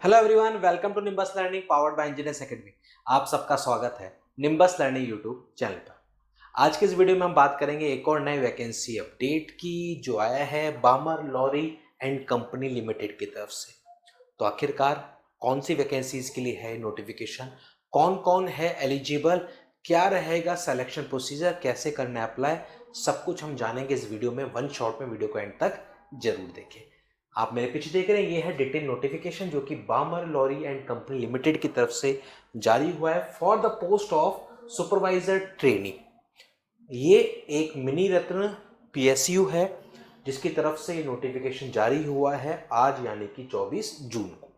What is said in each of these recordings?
Hello everyone, welcome to Nimbus Learning powered by Engineers Academy. आप सबका स्वागत है निम्बस लर्निंग यूट्यूब चैनल पर। आज के इस वीडियो में हम बात करेंगे एक और नई वैकेंसी अपडेट की जो आया है बामर लॉरी एंड कंपनी लिमिटेड की तरफ से। तो आखिरकार कौन सी वैकेंसीज के लिए है नोटिफिकेशन, कौन कौन है एलिजिबल, क्या रहेगा सिलेक्शन प्रोसीजर, कैसे करना है अप्लाई, सब कुछ हम जानेंगे इस वीडियो में। वन शॉट में वीडियो को एंड तक जरूर देखें। आप मेरे पीछे देख रहे हैं, ये है डिटेल नोटिफिकेशन जो कि बामर लॉरी एंड कंपनी लिमिटेड की तरफ से जारी हुआ है for the post of supervisor trainee. ये एक मिनी रत्न पीएसयू है जिसकी तरफ से ये नोटिफिकेशन जारी हुआ है आज यानी कि 24 जून को।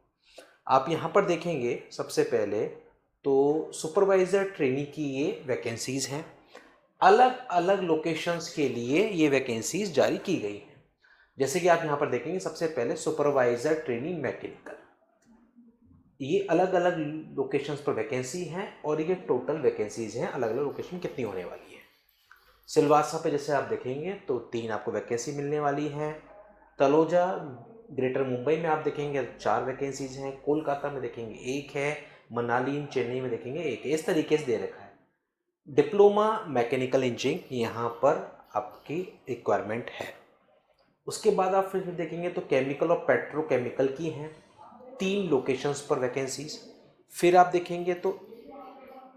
आप यहाँ पर देखेंगे सबसे पहले तो सुपरवाइजर ट्रेनी की ये वैकेंसीज हैं। अलग अलग लोकेशंस के लिए ये वैकेंसीज जारी की गई हैं। जैसे कि आप यहाँ पर देखेंगे सबसे पहले सुपरवाइजर ट्रेनी मैकेनिकल, ये अलग अलग लोकेशंस पर वैकेंसी हैं और ये टोटल वैकेंसीज हैं अलग अलग लोकेशन कितनी होने वाली है। सिलवासा पे जैसे आप देखेंगे तो 3 आपको वैकेंसी मिलने वाली है। तलोजा ग्रेटर मुंबई में आप देखेंगे 4 वैकेंसीज हैं। कोलकाता में देखेंगे 1 है। मनाली चेन्नई में देखेंगे 1 है। इस तरीके से दे रखा है। डिप्लोमा मैकेनिकल इंजीनियरिंग यहाँ पर आपकी रिक्वायरमेंट है। उसके बाद आप फिर देखेंगे तो केमिकल और पेट्रोकेमिकल की हैं 3 लोकेशंस पर वैकेंसीज। फिर आप देखेंगे तो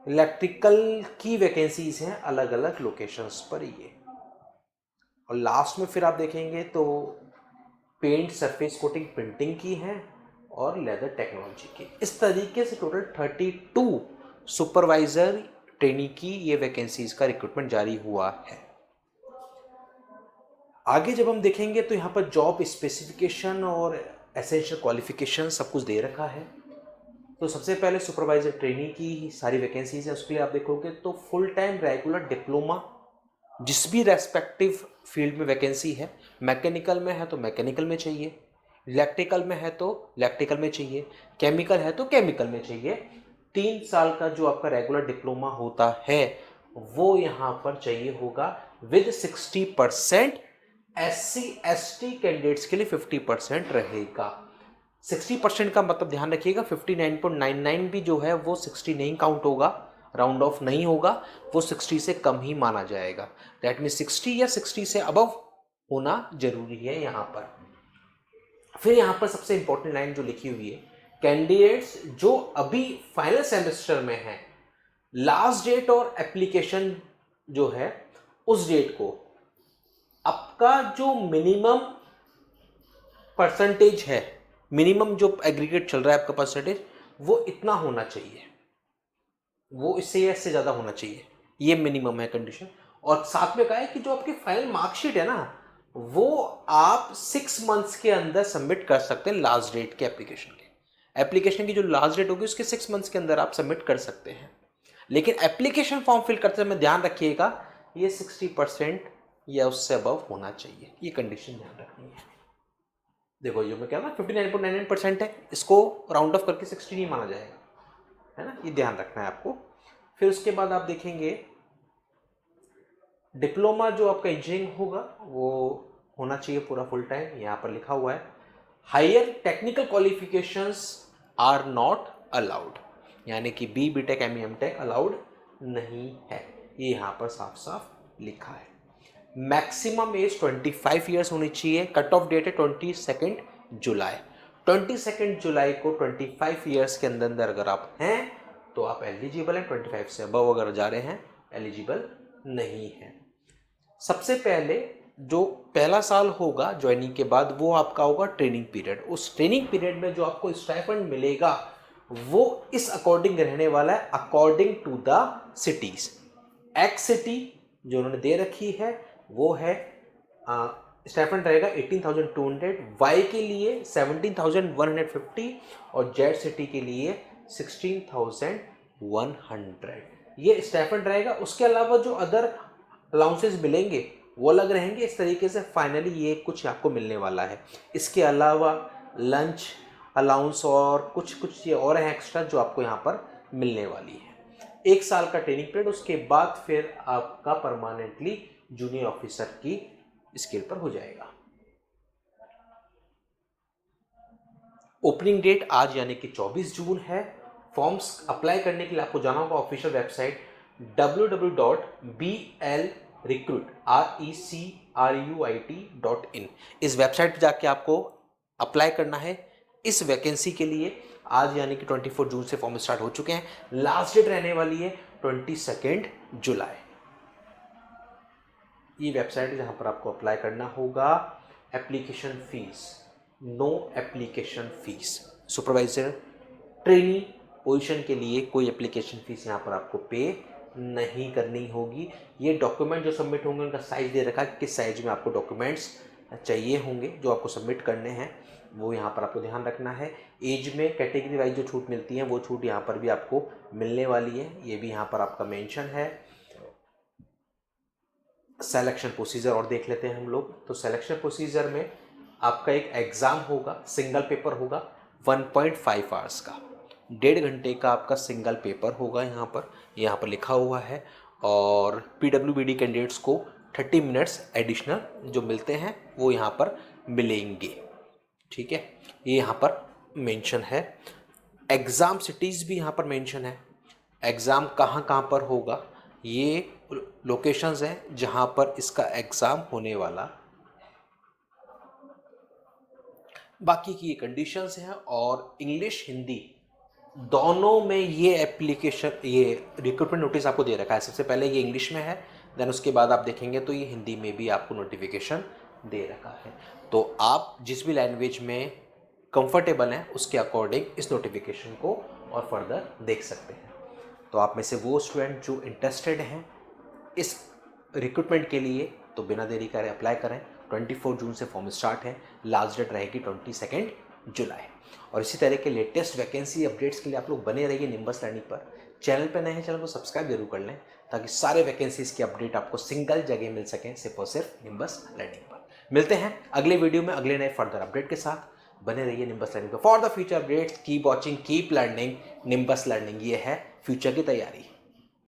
इलेक्ट्रिकल की वैकेंसीज हैं अलग अलग लोकेशंस पर ये। और लास्ट में फिर आप देखेंगे तो पेंट सरफेस कोटिंग प्रिंटिंग की हैं और लेदर टेक्नोलॉजी की। इस तरीके से टोटल 32 सुपरवाइजर ट्रेनी की ये वैकेंसीज का रिक्रूटमेंट जारी हुआ है। आगे जब हम देखेंगे तो यहाँ पर जॉब स्पेसिफिकेशन और एसेंशियल क्वालिफिकेशन सब कुछ दे रखा है। तो सबसे पहले सुपरवाइजर ट्रेनी की सारी वैकेंसीज है, उसके लिए आप देखोगे तो फुल टाइम रेगुलर डिप्लोमा जिस भी रेस्पेक्टिव फील्ड में वैकेंसी है। मैकेनिकल में है तो मैकेनिकल में चाहिए, इलेक्ट्रिकल में है तो इलेक्ट्रिकल में चाहिए, केमिकल है तो केमिकल में चाहिए। 3 साल का जो आपका रेगुलर डिप्लोमा होता है वो यहाँ पर चाहिए होगा विद 60%। SC ST कैंडिडेट्स के लिए 50% रहेगा। 60% का मतलब ध्यान रखिएगा 59.99 भी जो है वो 60 नहीं काउंट होगा, राउंड ऑफ नहीं होगा, वो 60 से कम ही माना जाएगा। दैट मीन 60 या 60 से अबव होना जरूरी है यहाँ पर। फिर यहाँ पर सबसे इंपॉर्टेंट लाइन जो लिखी हुई है, कैंडिडेट्स जो अभी फाइनल सेमेस्टर में है, लास्ट डेट और एप्लीकेशन जो है उस डेट को आपका जो मिनिमम परसेंटेज है, मिनिमम जो एग्रीगेट चल रहा है आपका परसेंटेज, वो इतना होना चाहिए, वो इससे या इससे ज़्यादा होना चाहिए, ये मिनिमम है कंडीशन। और साथ में कहा है कि जो आपकी फाइनल मार्कशीट है ना वो आप 6 मंथ्स के अंदर सबमिट कर सकते हैं। लास्ट डेट के एप्लीकेशन की जो लास्ट डेट होगी उसके 6 मंथ्स के अंदर आप सबमिट कर सकते हैं। लेकिन एप्लीकेशन फॉर्म फिल करते समय ध्यान रखिएगा ये 60% या उससे अबव होना चाहिए, ये कंडीशन ध्यान रखनी है। देखो जो मैं कह रहा हूँ 59.99% है, इसको राउंड ऑफ करके 60 नहीं माना जाएगा, है ना, ये ध्यान रखना है आपको। फिर उसके बाद आप देखेंगे डिप्लोमा जो आपका इंजीनियरिंग होगा वो होना चाहिए पूरा फुल टाइम। यहाँ पर लिखा हुआ है higher technical qualifications are not allowed, यानी कि BTech MEM अलाउड नहीं है, ये यहाँ पर साफ साफ लिखा है। मैक्सिमम एज 25 ईयर्स होनी चाहिए। कट ऑफ डेट है 22 जुलाई। 22 जुलाई को 25 ईयर्स के अंदर अंदर अगर आप हैं तो आप एलिजिबल हैं। 25 से अबव अगर जा रहे हैं एलिजिबल नहीं है। सबसे पहले जो पहला साल होगा ज्वाइनिंग के बाद वो आपका होगा ट्रेनिंग पीरियड। उस ट्रेनिंग पीरियड में जो आपको स्टाइपेंड मिलेगा वो इस अकॉर्डिंग रहने वाला है, according to the cities. X city जो उन्होंने दे रखी है वो है स्टाइपेंड रहेगा 18,200, वाई के लिए 17,150 और जेड सिटी के लिए 16,100 ये स्टाइपेंड रहेगा। उसके अलावा जो अदर अलाउंसेस मिलेंगे वो अलग रहेंगे। इस तरीके से फाइनली ये कुछ आपको मिलने वाला है। इसके अलावा लंच अलाउंस और कुछ ये और है एक्स्ट्रा जो आपको यहाँ पर मिलने वाली है। 1 साल का ट्रेनिंग पीरियड, उसके बाद फिर आपका परमानेंटली जूनियर ऑफिसर की स्केल पर हो जाएगा। ओपनिंग डेट आज यानी कि 24 जून है। फॉर्म्स अप्लाई करने के लिए आपको जाना होगा ऑफिशियल वेबसाइट www.blrecruit.in। इस वेबसाइट पर जाके आपको अप्लाई करना है इस वैकेंसी के लिए। आज यानी कि 24 जून से फॉर्म स्टार्ट हो चुके हैं। लास्ट डेट रहने वाली है 22 जुलाई। ये वेबसाइट है जहां पर आपको अप्लाई करना होगा। Application fees, no application fees. Supervisor trainee position के लिए कोई एप्लीकेशन फीस यहाँ पर आपको पे नहीं करनी होगी। ये डॉक्यूमेंट जो सबमिट होंगे उनका साइज दे रखा है, किस साइज में आपको डॉक्यूमेंट्स चाहिए होंगे जो आपको सबमिट करने हैं, वो यहाँ पर आपको ध्यान रखना है। एज में कैटेगरी वाइज जो छूट मिलती है वो छूट यहाँ पर भी आपको मिलने वाली है, ये भी यहाँ पर आपका मेंशन है। सिलेक्शन प्रोसीजर और देख लेते हैं हम लोग। तो सिलेक्शन प्रोसीजर में आपका एक एग्ज़ाम होगा, सिंगल पेपर होगा 1.5 आवर्स का, 1.5 घंटे का आपका सिंगल पेपर होगा। यहाँ पर लिखा हुआ है। और PWBD कैंडिडेट्स को 30 मिनट्स एडिशनल जो मिलते हैं वो यहाँ पर मिलेंगे। ठीक है, ये यहाँ पर मेंशन है। एग्ज़ाम सिटीज़ भी यहाँ पर मेंशन है। एग्ज़ाम कहाँ पर होगा, ये लोकेशंस हैं जहाँ पर इसका एग्ज़ाम होने वाला। बाकी की ये कंडीशंस हैं। और इंग्लिश हिंदी दोनों में ये एप्लीकेशन, ये रिक्रूटमेंट नोटिस आपको दे रखा है। सबसे पहले ये इंग्लिश में है, देन उसके बाद आप देखेंगे तो ये हिंदी में भी आपको नोटिफिकेशन दे रखा है। तो आप जिस भी लैंग्वेज में कंफर्टेबल हैं उसके अकॉर्डिंग इस नोटिफिकेशन को और फर्दर देख सकते हैं। तो आप में से वो स्टूडेंट जो इंटरेस्टेड हैं इस रिक्रूटमेंट के लिए तो बिना देरी करे अप्लाई करें। 24 जून से फॉर्म स्टार्ट है, लास्ट डेट रहेगी 22 जुलाई। और इसी तरह के लेटेस्ट वैकेंसी अपडेट्स के लिए आप लोग बने रहिए निम्बस लर्निंग पर। चैनल पर नए हैं, चैनल को सब्सक्राइब जरूर कर लें ताकि सारे वैकेंसीज की अपडेट आपको सिंगल जगह मिल सकें, सिर्फ और सिर्फ निम्बस लर्निंग पर। मिलते हैं अगले वीडियो में अगले नए फर्दर अपडेट के साथ। बने रहिए निम्बस लर्निंग पर। For the future updates keep watching, keep learning. Nimbus learning, ये है फ्यूचर की तैयारी।